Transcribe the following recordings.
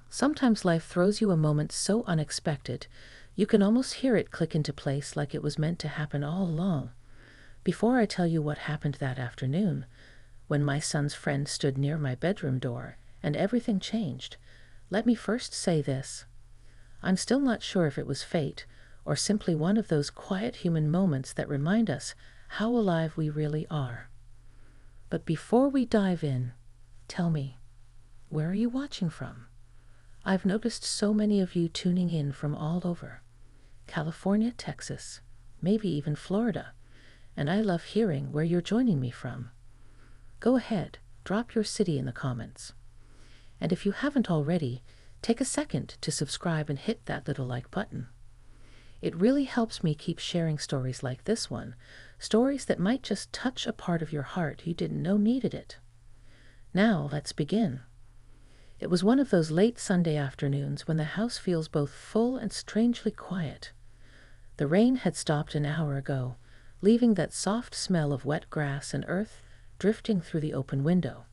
Sometimes life throws you a moment so unexpected, you can almost hear it click into place like it was meant to happen all along. Before I tell you what happened that afternoon, when my son's friend stood near my bedroom door and everything changed, let me first say this. I'm still not sure if it was fate or simply one of those quiet human moments that remind us how alive we really are. But before we dive in, tell me, where are you watching from? I've noticed so many of you tuning in from all over. California, Texas, maybe even Florida, and I love hearing where you're joining me from. Go ahead, drop your city in the comments. And if you haven't already, take a second to subscribe and hit that little like button. It really helps me keep sharing stories like this one, stories that might just touch a part of your heart you didn't know needed it. Now, let's begin. It was one of those late Sunday afternoons when the house feels both full and strangely quiet. The rain had stopped an hour ago, leaving that soft smell of wet grass and earth drifting through the open window.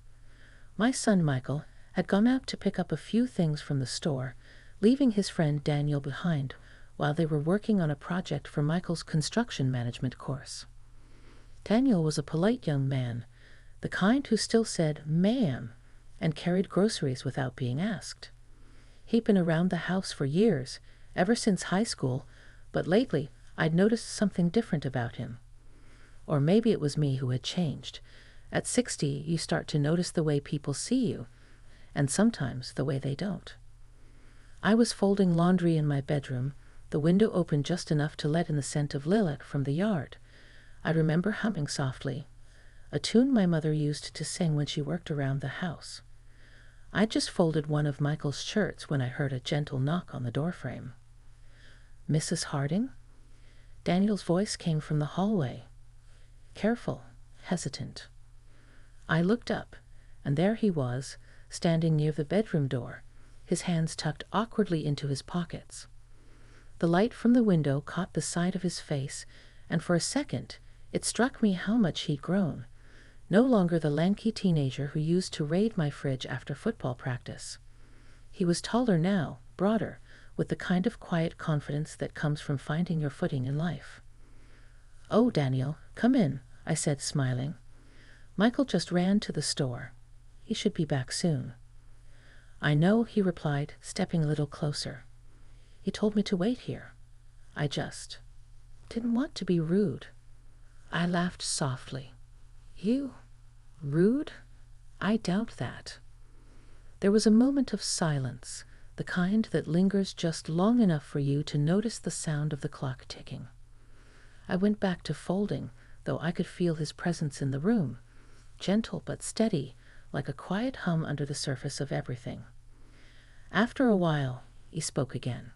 My son Michael had gone out to pick up a few things from the store, leaving his friend Daniel behind while they were working on a project for Michael's construction management course. Daniel was a polite young man, the kind who still said "ma'am" and carried groceries without being asked. He'd been around the house for years, ever since high school, but lately I'd noticed something different about him. Or maybe it was me who had changed. At 60, you start to notice the way people see you, and sometimes the way they don't. I was folding laundry in my bedroom, the window open just enough to let in the scent of lilac from the yard. I remember humming softly, a tune my mother used to sing when she worked around the house. I'd just folded one of Michael's shirts when I heard a gentle knock on the doorframe. "Mrs. Harding?" Daniel's voice came from the hallway. Careful, hesitant. I looked up, and there he was, standing near the bedroom door, his hands tucked awkwardly into his pockets. The light from the window caught the side of his face, and for a second it struck me how much he'd grown. No longer the lanky teenager who used to raid my fridge after football practice. He was taller now, broader, with the kind of quiet confidence that comes from finding your footing in life. "Oh, Daniel, come in," I said, smiling. "Michael just ran to the store. He should be back soon." "I know," he replied, stepping a little closer. "He told me to wait here. I just didn't want to be rude." I laughed softly. "You? Rude? I doubt that." There was a moment of silence, the kind that lingers just long enough for you to notice the sound of the clock ticking. I went back to folding, though I could feel his presence in the room, gentle but steady, like a quiet hum under the surface of everything. After a while, he spoke again.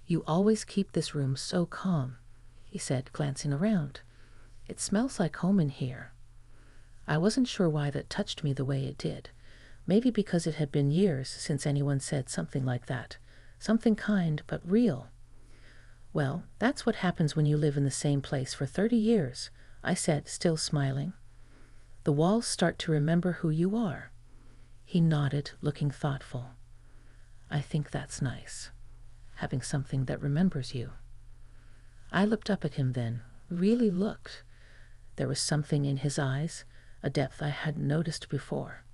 "You always keep this room so calm," he said, glancing around. "It smells like home in here." I wasn't sure why that touched me the way it did. Maybe because it had been years since anyone said something like that. Something kind but real. "Well, that's what happens when you live in the same place for 30 years, I said, still smiling. "The walls start to remember who you are." He nodded, looking thoughtful. "I think that's nice, having something that remembers you." I looked up at him then, really looked. There was something in his eyes, a depth I hadn't noticed before.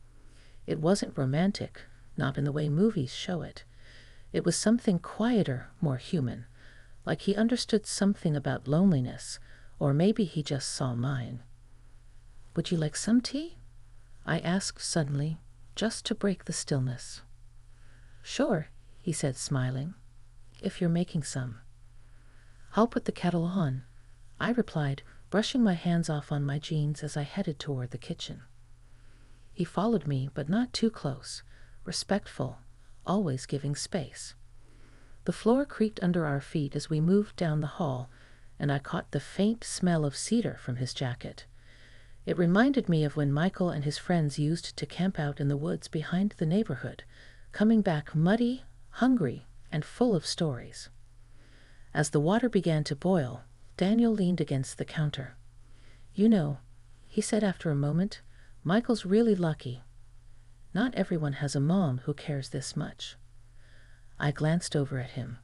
It wasn't romantic, not in the way movies show it. It was something quieter, more human, like he understood something about loneliness, or maybe he just saw mine. "Would you like some tea?" I asked suddenly, just to break the stillness. "Sure," he said, smiling, "if you're making some." "I'll put the kettle on," I replied, brushing my hands off on my jeans as I headed toward the kitchen. He followed me, but not too close, respectful, always giving space. The floor creaked under our feet as we moved down the hall, and I caught the faint smell of cedar from his jacket. It reminded me of when Michael and his friends used to camp out in the woods behind the neighborhood, coming back muddy, hungry, and full of stories. As the water began to boil, Daniel leaned against the counter. "You know," he said after a moment, "Michael's really lucky." Not everyone has a mom who cares this much." I glanced over at him.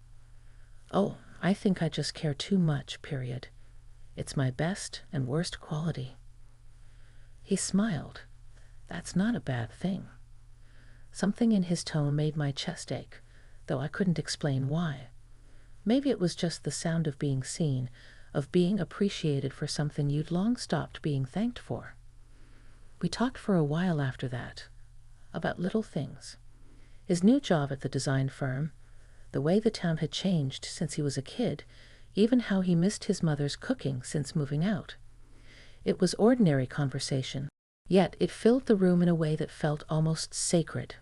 "Oh, I think I just care too much, period. It's my best and worst quality." He smiled. "That's not a bad thing." Something in his tone made my chest ache, though I couldn't explain why. Maybe it was just the sound of being seen, of being appreciated for something you'd long stopped being thanked for. We talked for a while after that, about little things. His new job at the design firm, the way the town had changed since he was a kid, even how he missed his mother's cooking since moving out. It was ordinary conversation, yet it filled the room in a way that felt almost sacred.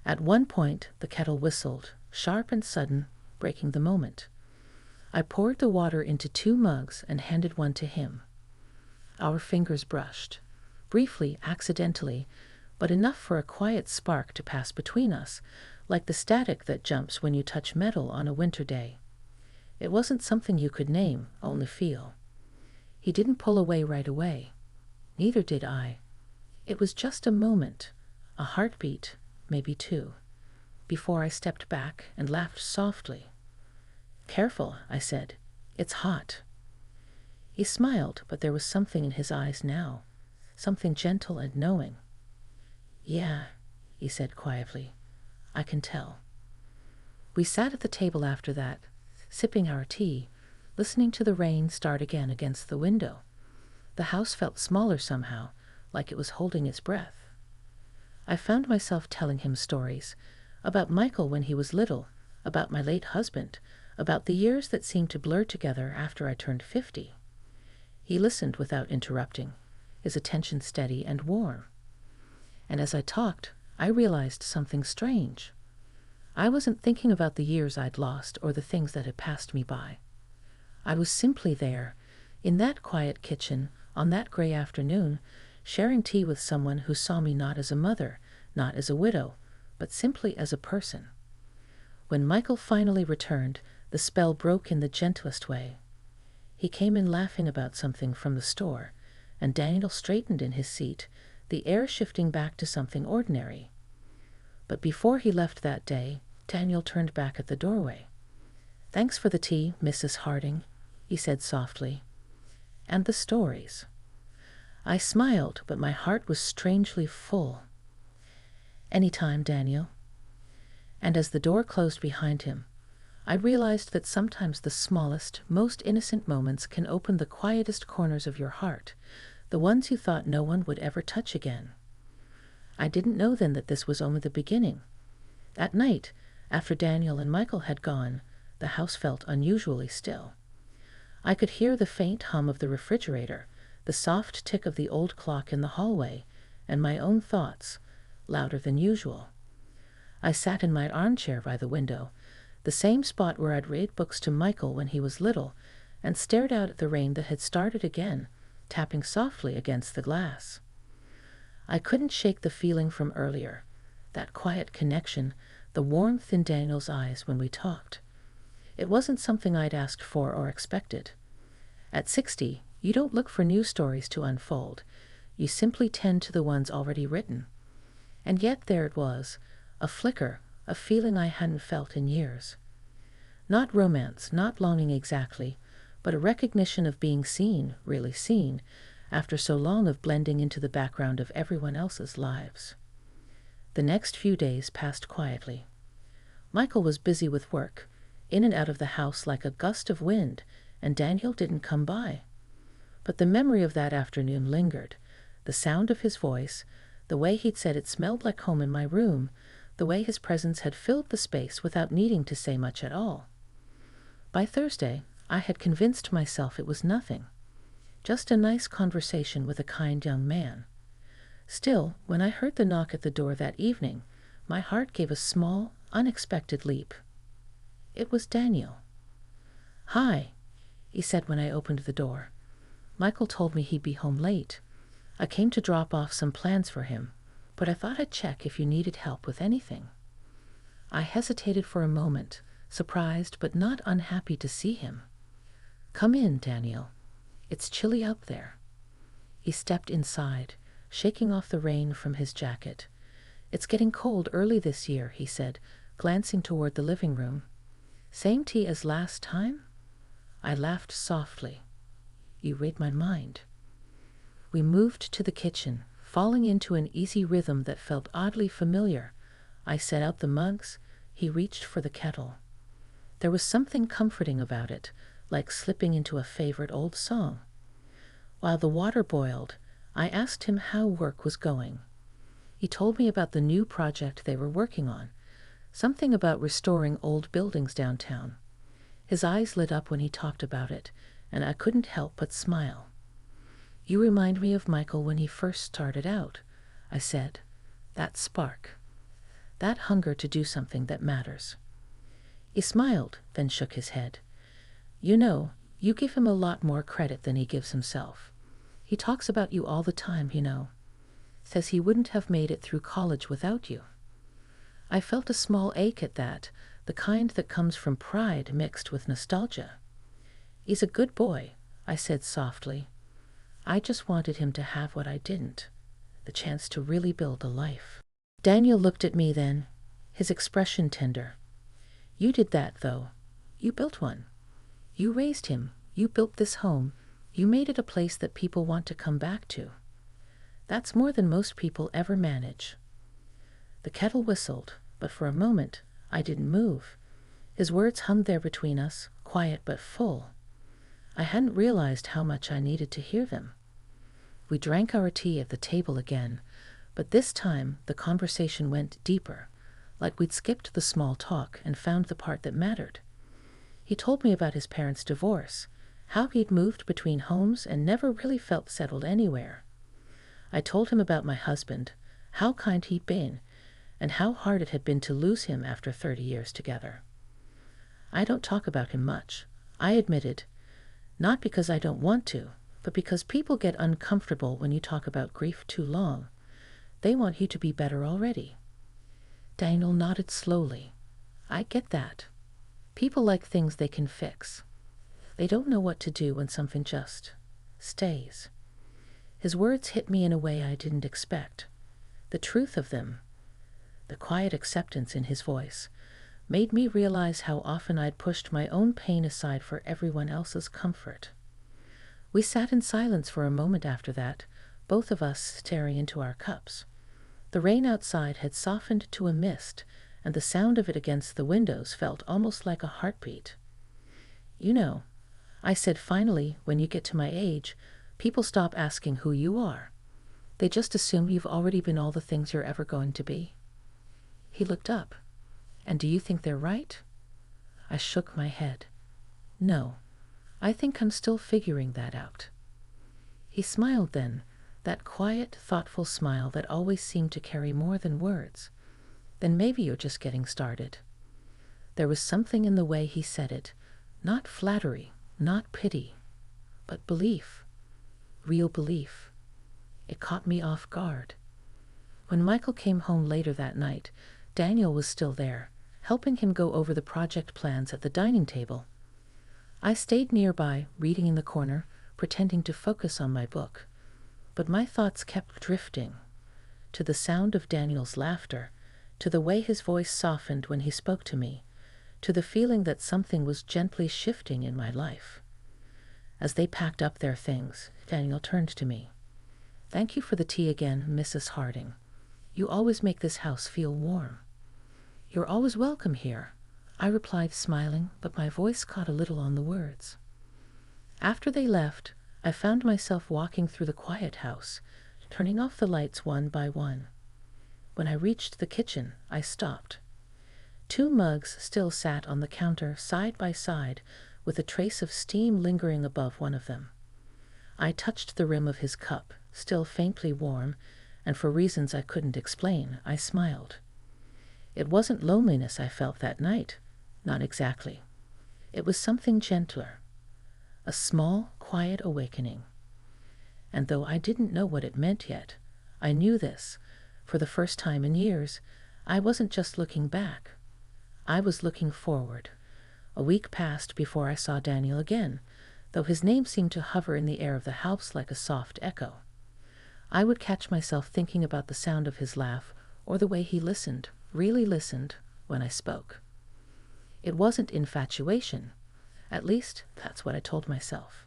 At one point, the kettle whistled, sharp and sudden, breaking the moment. I poured the water into 2 mugs and handed one to him. Our fingers brushed, briefly, accidentally, but enough for a quiet spark to pass between us, like the static that jumps when you touch metal on a winter day. It wasn't something you could name, only feel. He didn't pull away right away. Neither did I. It was just a moment, a heartbeat, maybe 2, before I stepped back and laughed softly. "Careful," I said. "It's hot." He smiled, but there was something in his eyes now, something gentle and knowing. "Yeah," he said quietly. "I can tell." We sat at the table after that, sipping our tea, listening to the rain start again against the window. The house felt smaller somehow, like it was holding its breath. I found myself telling him stories about Michael when he was little, about my late husband, about the years that seemed to blur together after I turned 50. He listened without interrupting, his attention steady and warm. And as I talked, I realized something strange. I wasn't thinking about the years I'd lost or the things that had passed me by. I was simply there, in that quiet kitchen, on that gray afternoon, sharing tea with someone who saw me not as a mother, not as a widow, but simply as a person. When Michael finally returned, the spell broke in the gentlest way. He came in laughing about something from the store, and Daniel straightened in his seat, the air shifting back to something ordinary. But before he left that day, Daniel turned back at the doorway. "Thanks for the tea, Mrs. Harding," he said softly. "And the stories." I smiled, but my heart was strangely full. "Anytime, Daniel." And as the door closed behind him, I realized that sometimes the smallest, most innocent moments can open the quietest corners of your heart, the ones you thought no one would ever touch again. I didn't know then that this was only the beginning. At night, after Daniel and Michael had gone, the house felt unusually still. I could hear the faint hum of the refrigerator, the soft tick of the old clock in the hallway, and my own thoughts, louder than usual. I sat in my armchair by the window, the same spot where I'd read books to Michael when he was little, and stared out at the rain that had started again, tapping softly against the glass. I couldn't shake the feeling from earlier, that quiet connection, the warmth in Daniel's eyes when we talked. It wasn't something I'd asked for or expected. At 60, you don't look for new stories to unfold. You simply tend to the ones already written. And yet there it was, a flicker, a feeling I hadn't felt in years. Not romance, not longing exactly, but a recognition of being seen, really seen, after so long of blending into the background of everyone else's lives. The next few days passed quietly. Michael was busy with work, in and out of the house like a gust of wind, and Daniel didn't come by. But the memory of that afternoon lingered, the sound of his voice, the way he'd said it smelled like home in my room, the way his presence had filled the space without needing to say much at all. By Thursday, I had convinced myself it was nothing, just a nice conversation with a kind young man. Still, when I heard the knock at the door that evening, my heart gave a small, unexpected leap. It was Daniel. "Hi," he said when I opened the door. "Michael told me he'd be home late. I came to drop off some plans for him, but I thought I'd check if you needed help with anything." I hesitated for a moment, surprised but not unhappy to see him. "Come in, Daniel. It's chilly out there." He stepped inside, shaking off the rain from his jacket. It's getting cold early this year, he said, glancing toward the living room. Same tea as last time? I laughed softly. You read my mind. We moved to the kitchen, falling into an easy rhythm that felt oddly familiar. I set out the mugs. He reached for the kettle. There was something comforting about it, like slipping into a favorite old song. While the water boiled, I asked him how work was going. He told me about the new project they were working on, something about restoring old buildings downtown. His eyes lit up when he talked about it, and I couldn't help but smile. You remind me of Michael when he first started out, I said. That spark. That hunger to do something that matters. He smiled, then shook his head. You know, you give him a lot more credit than he gives himself. He talks about you all the time, you know. Says he wouldn't have made it through college without you. I felt a small ache at that, the kind that comes from pride mixed with nostalgia. He's a good boy, I said softly. I just wanted him to have what I didn't, the chance to really build a life. Daniel looked at me then, his expression tender. You did that, though. You built one. You raised him. You built this home. You made it a place that people want to come back to. That's more than most people ever manage. The kettle whistled, but for a moment I didn't move. His words hummed there between us, quiet but full. I hadn't realized how much I needed to hear them. We drank our tea at the table again, but this time the conversation went deeper, like we'd skipped the small talk and found the part that mattered. He told me about his parents' divorce, how he'd moved between homes and never really felt settled anywhere. I told him about my husband, how kind he'd been, and how hard it had been to lose him after 30 years together. I don't talk about him much, I admitted, not because I don't want to, but because people get uncomfortable when you talk about grief too long. They want you to be better already. Daniel nodded slowly. I get that. People like things they can fix. They don't know what to do when something just stays. His words hit me in a way I didn't expect. The truth of them, the quiet acceptance in his voice, made me realize how often I'd pushed my own pain aside for everyone else's comfort. We sat in silence for a moment after that, both of us staring into our cups. The rain outside had softened to a mist, and the sound of it against the windows felt almost like a heartbeat. You know, I said finally, when you get to my age, people stop asking who you are. They just assume you've already been all the things you're ever going to be. He looked up. And do you think they're right? I shook my head. No, I think I'm still figuring that out. He smiled then, that quiet, thoughtful smile that always seemed to carry more than words. Then maybe you're just getting started. There was something in the way he said it, not flattery, not pity, but belief, real belief. It caught me off guard. When Michael came home later that night, Daniel was still there, helping him go over the project plans at the dining table. I stayed nearby, reading in the corner, pretending to focus on my book. But my thoughts kept drifting, to the sound of Daniel's laughter, to the way his voice softened when he spoke to me, to the feeling that something was gently shifting in my life. As they packed up their things, Daniel turned to me. Thank you for the tea again, Mrs. Harding. You always make this house feel warm. You're always welcome here, I replied, smiling, but my voice caught a little on the words. After they left, I found myself walking through the quiet house, turning off the lights one by one. When I reached the kitchen, I stopped. 2 mugs still sat on the counter side by side, with a trace of steam lingering above one of them. I touched the rim of his cup, still faintly warm, and for reasons I couldn't explain, I smiled. It wasn't loneliness I felt that night, not exactly. It was something gentler, a small, quiet awakening. And though I didn't know what it meant yet, I knew this. For the first time in years, I wasn't just looking back. I was looking forward. A week passed before I saw Daniel again, though his name seemed to hover in the air of the house like a soft echo. I would catch myself thinking about the sound of his laugh or the way he listened, really listened, when I spoke. It wasn't infatuation. At least, that's what I told myself.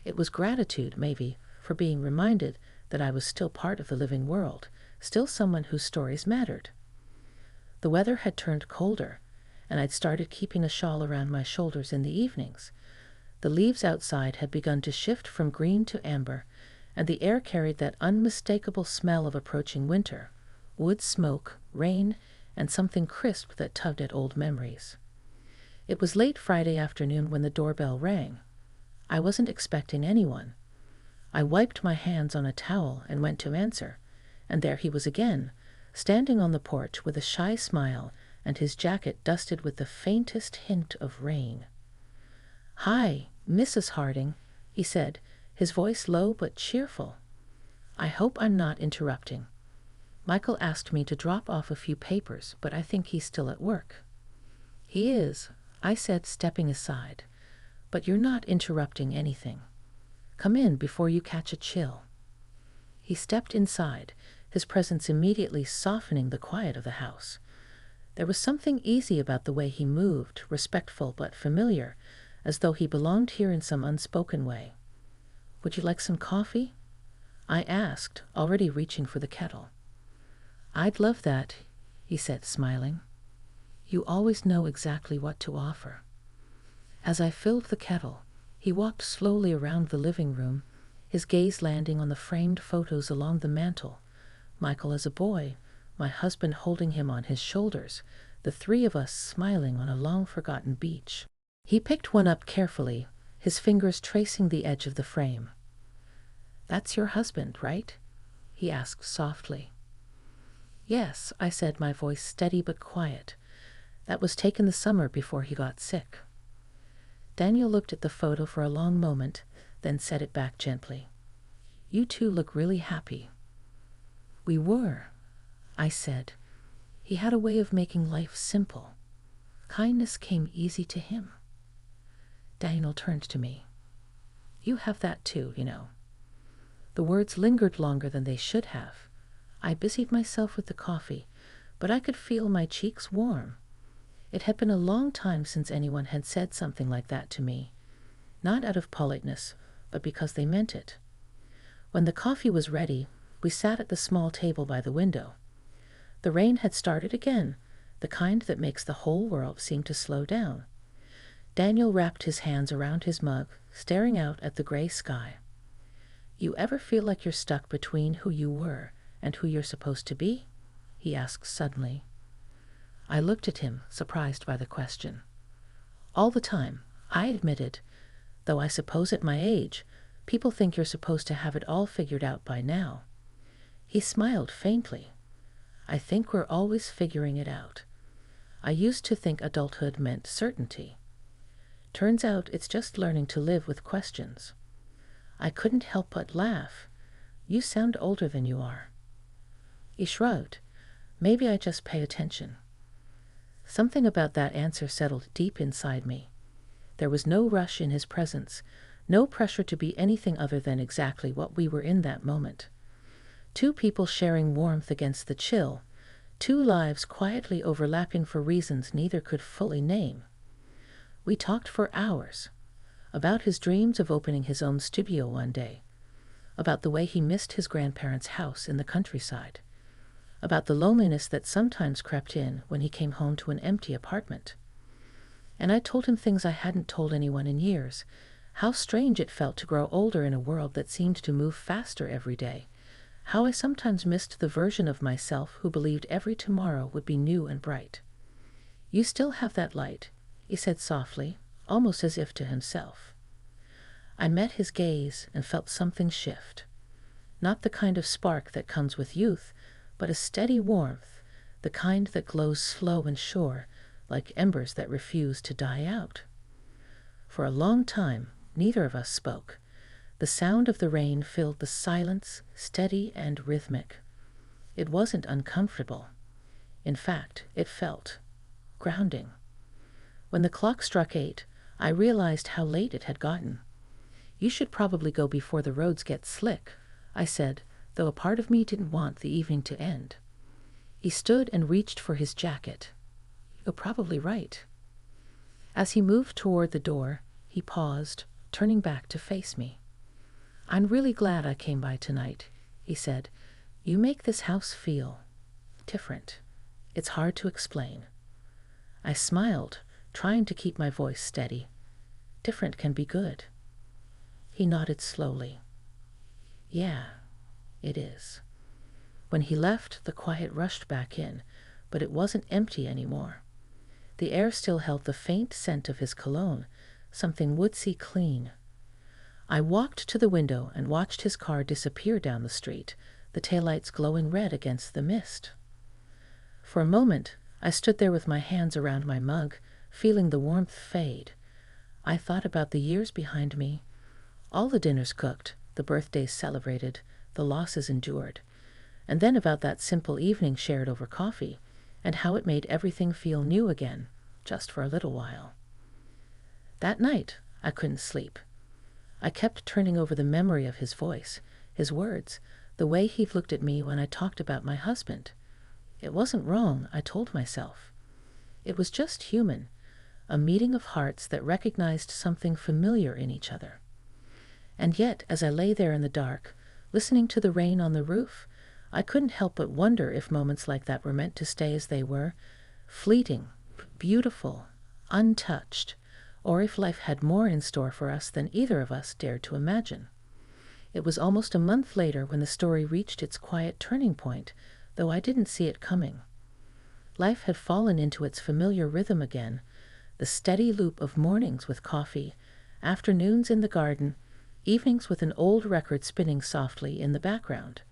It was gratitude, maybe, for being reminded that I was still part of the living world, still someone whose stories mattered. The weather had turned colder, and I'd started keeping a shawl around my shoulders in the evenings. The leaves outside had begun to shift from green to amber, and the air carried that unmistakable smell of approaching winter, wood smoke, rain, and something crisp that tugged at old memories. It was late Friday afternoon when the doorbell rang. I wasn't expecting anyone. I wiped my hands on a towel and went to answer, and there he was again, standing on the porch with a shy smile and his jacket dusted with the faintest hint of rain. "Hi, Mrs. Harding," he said, his voice low but cheerful. "I hope I'm not interrupting. Michael asked me to drop off a few papers, but I think he's still at work." "He is," I said, stepping aside, "but you're not interrupting anything. Come in before you catch a chill." He stepped inside, his presence immediately softening the quiet of the house. There was something easy about the way he moved, respectful but familiar, as though he belonged here in some unspoken way. "Would you like some coffee?" I asked, already reaching for the kettle. "I'd love that," he said, smiling. "You always know exactly what to offer." As I filled the kettle, he walked slowly around the living room, his gaze landing on the framed photos along the mantel. Michael as a boy, my husband holding him on his shoulders, the three of us smiling on a long-forgotten beach. He picked one up carefully, his fingers tracing the edge of the frame. "That's your husband, right?" he asked softly. "Yes," I said, my voice steady but quiet. "That was taken the summer before he got sick." Daniel looked at the photo for a long moment, then set it back gently. "You two look really happy." "We were," I said. He had a way of making life simple. Kindness came easy to him. Daniel turned to me. "You have that too, you know." The words lingered longer than they should have. I busied myself with the coffee, but I could feel my cheeks warm. It had been a long time since anyone had said something like that to me, not out of politeness, but because they meant it. When the coffee was ready, we sat at the small table by the window. The rain had started again, the kind that makes the whole world seem to slow down. Daniel wrapped his hands around his mug, staring out at the gray sky. "You ever feel like you're stuck between who you were and who you're supposed to be?" he asked suddenly. I looked at him, surprised by the question. "All the time," I admitted, "though I suppose at my age, people think you're supposed to have it all figured out by now." He smiled faintly. "I think we're always figuring it out. I used to think adulthood meant certainty. Turns out it's just learning to live with questions." I couldn't help but laugh. "You sound older than you are." He shrugged. "Maybe I just pay attention." Something about that answer settled deep inside me. There was no rush in his presence, no pressure to be anything other than exactly what we were in that moment. Two people sharing warmth against the chill, two lives quietly overlapping for reasons neither could fully name. We talked for hours, about his dreams of opening his own studio one day, about the way he missed his grandparents' house in the countryside, about the loneliness that sometimes crept in when he came home to an empty apartment. And I told him things I hadn't told anyone in years, how strange it felt to grow older in a world that seemed to move faster every day, how I sometimes missed the version of myself who believed every tomorrow would be new and bright. "You still have that light," he said softly, almost as if to himself. I met his gaze and felt something shift. Not the kind of spark that comes with youth, but a steady warmth, the kind that glows slow and sure, like embers that refuse to die out. For a long time, neither of us spoke. The sound of the rain filled the silence, steady and rhythmic. It wasn't uncomfortable. In fact, it felt grounding. When the clock struck 8, I realized how late it had gotten. "You should probably go before the roads get slick," I said, though a part of me didn't want the evening to end. He stood and reached for his jacket. "You're probably right." As he moved toward the door, he paused, turning back to face me. "I'm really glad I came by tonight," he said. "You make this house feel different. It's hard to explain." I smiled, trying to keep my voice steady. "Different can be good." He nodded slowly. "Yeah, it is." When he left, the quiet rushed back in, but it wasn't empty anymore. The air still held the faint scent of his cologne, something woodsy clean. I walked to the window and watched his car disappear down the street, the taillights glowing red against the mist. For a moment, I stood there with my hands around my mug, feeling the warmth fade. I thought about the years behind me, all the dinners cooked, the birthdays celebrated, the losses endured, and then about that simple evening shared over coffee, and how it made everything feel new again, just for a little while. That night, I couldn't sleep. I kept turning over the memory of his voice, his words, the way he looked at me when I talked about my husband. It wasn't wrong, I told myself. It was just human, a meeting of hearts that recognized something familiar in each other. And yet, as I lay there in the dark, listening to the rain on the roof, I couldn't help but wonder if moments like that were meant to stay as they were, fleeting, beautiful, untouched, or if life had more in store for us than either of us dared to imagine. It was almost a month later when the story reached its quiet turning point, though I didn't see it coming. Life had fallen into its familiar rhythm again, the steady loop of mornings with coffee, afternoons in the garden, evenings with an old record spinning softly in the background.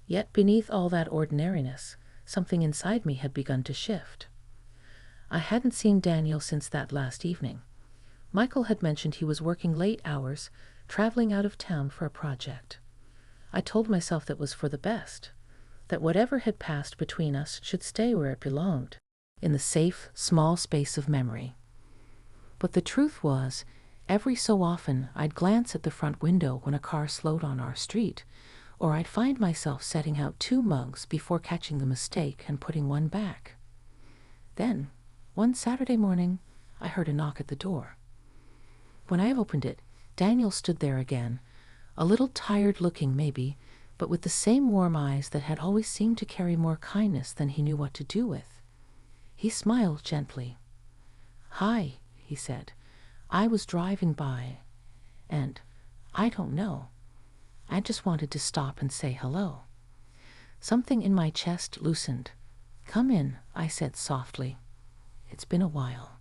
Yet beneath all that ordinariness, something inside me had begun to shift. I hadn't seen Daniel since that last evening. Michael had mentioned he was working late hours, traveling out of town for a project. I told myself that was for the best, that whatever had passed between us should stay where it belonged, in the safe, small space of memory. But the truth was, every so often I'd glance at the front window when a car slowed on our street, or I'd find myself setting out 2 mugs before catching the mistake and putting one back. Then, one Saturday morning, I heard a knock at the door. When I opened it, Daniel stood there again, a little tired-looking maybe, but with the same warm eyes that had always seemed to carry more kindness than he knew what to do with. He smiled gently. "Hi," he said. "I was driving by, and I don't know. I just wanted to stop and say hello." Something in my chest loosened. "Come in," I said softly. "It's been a while."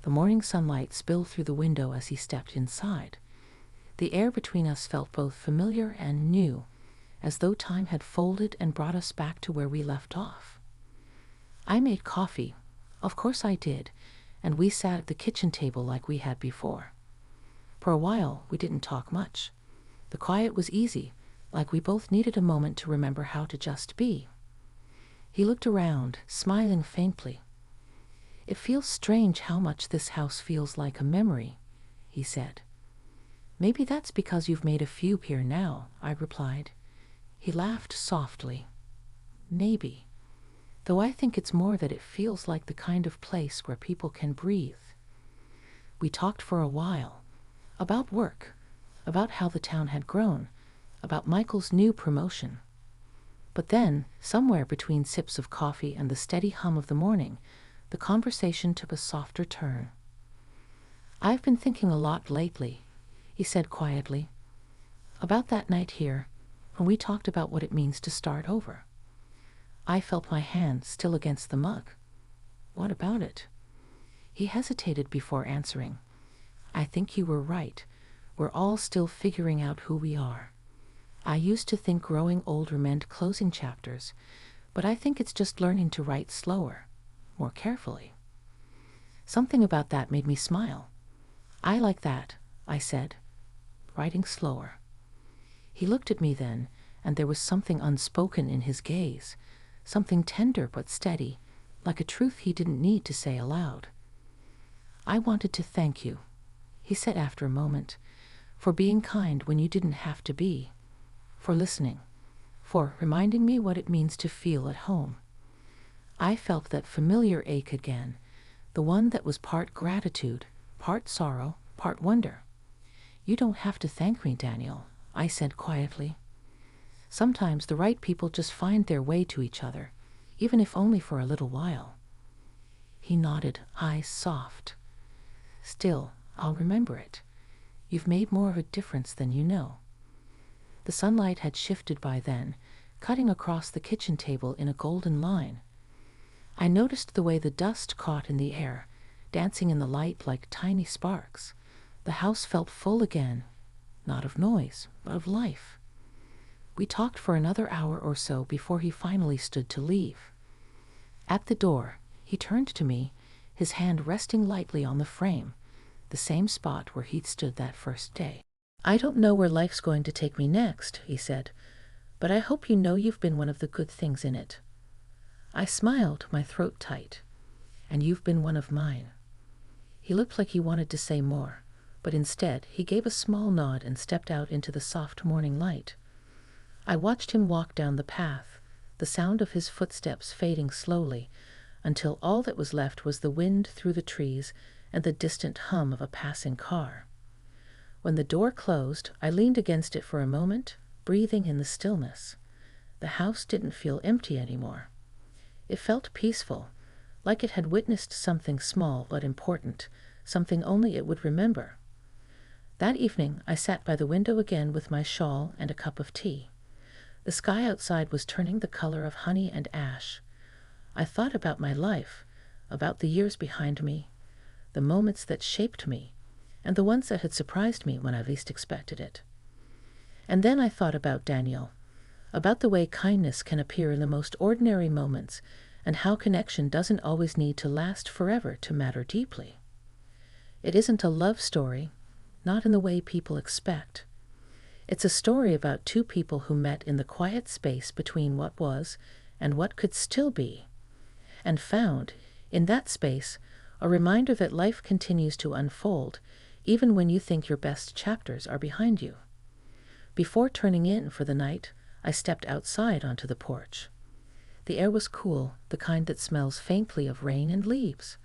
The morning sunlight spilled through the window as he stepped inside. The air between us felt both familiar and new, as though time had folded and brought us back to where we left off. I made coffee. Of course I did, and we sat at the kitchen table like we had before. For a while, we didn't talk much. The quiet was easy, like we both needed a moment to remember how to just be. He looked around, smiling faintly. "It feels strange how much this house feels like a memory," he said. "Maybe that's because you've made a few here now," I replied. He laughed softly. "Maybe. Though I think it's more that it feels like the kind of place where people can breathe." We talked for a while, about work, about how the town had grown, about Michael's new promotion. But then, somewhere between sips of coffee and the steady hum of the morning, the conversation took a softer turn. "I've been thinking a lot lately," he said quietly, "about that night here, when we talked about what it means to start over." I felt my hand still against the mug. "What about it?" He hesitated before answering. "I think you were right. We're all still figuring out who we are. I used to think growing older meant closing chapters, but I think it's just learning to write slower, more carefully." Something about that made me smile. "I like that," I said. "Writing slower." He looked at me then, and there was something unspoken in his gaze, something tender but steady, like a truth he didn't need to say aloud. "I wanted to thank you," he said after a moment, "for being kind when you didn't have to be, for listening, for reminding me what it means to feel at home." I felt that familiar ache again, the one that was part gratitude, part sorrow, part wonder. "You don't have to thank me, Daniel," I said quietly. "Sometimes the right people just find their way to each other, even if only for a little while." He nodded, eyes soft. "Still, I'll remember it. You've made more of a difference than you know." The sunlight had shifted by then, cutting across the kitchen table in a golden line. I noticed the way the dust caught in the air, dancing in the light like tiny sparks. The house felt full again, not of noise, but of life. We talked for another hour or so before he finally stood to leave. At the door, he turned to me, his hand resting lightly on the frame, the same spot where he'd stood that first day. "I don't know where life's going to take me next," he said, "but I hope you know you've been one of the good things in it." I smiled, my throat tight. "And you've been one of mine." He looked like he wanted to say more, but instead he gave a small nod and stepped out into the soft morning light. I watched him walk down the path, the sound of his footsteps fading slowly, until all that was left was the wind through the trees and the distant hum of a passing car. When the door closed, I leaned against it for a moment, breathing in the stillness. The house didn't feel empty anymore. It felt peaceful, like it had witnessed something small but important, something only it would remember. That evening, I sat by the window again with my shawl and a cup of tea. The sky outside was turning the color of honey and ash. I thought about my life, about the years behind me, the moments that shaped me, and the ones that had surprised me when I least expected it. And then I thought about Daniel, about the way kindness can appear in the most ordinary moments, and how connection doesn't always need to last forever to matter deeply. It isn't a love story, not in the way people expect. It's a story about two people who met in the quiet space between what was and what could still be, and found, in that space, a reminder that life continues to unfold, even when you think your best chapters are behind you. Before turning in for the night, I stepped outside onto the porch. The air was cool, the kind that smells faintly of rain and leaves.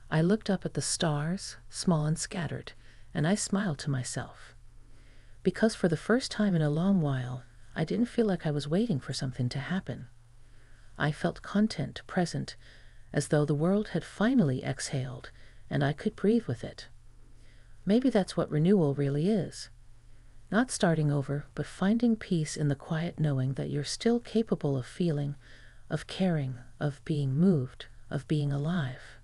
I looked up at the stars, small and scattered, and I smiled to myself. Because for the first time in a long while, I didn't feel like I was waiting for something to happen. I felt content, present, as though the world had finally exhaled, and I could breathe with it. Maybe that's what renewal really is. Not starting over, but finding peace in the quiet knowing that you're still capable of feeling, of caring, of being moved, of being alive.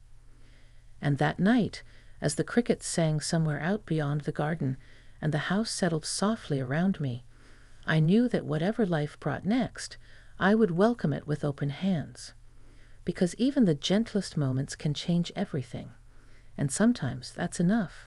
And that night, as the crickets sang somewhere out beyond the garden, and the house settled softly around me, I knew that whatever life brought next, I would welcome it with open hands. Because even the gentlest moments can change everything, and sometimes that's enough.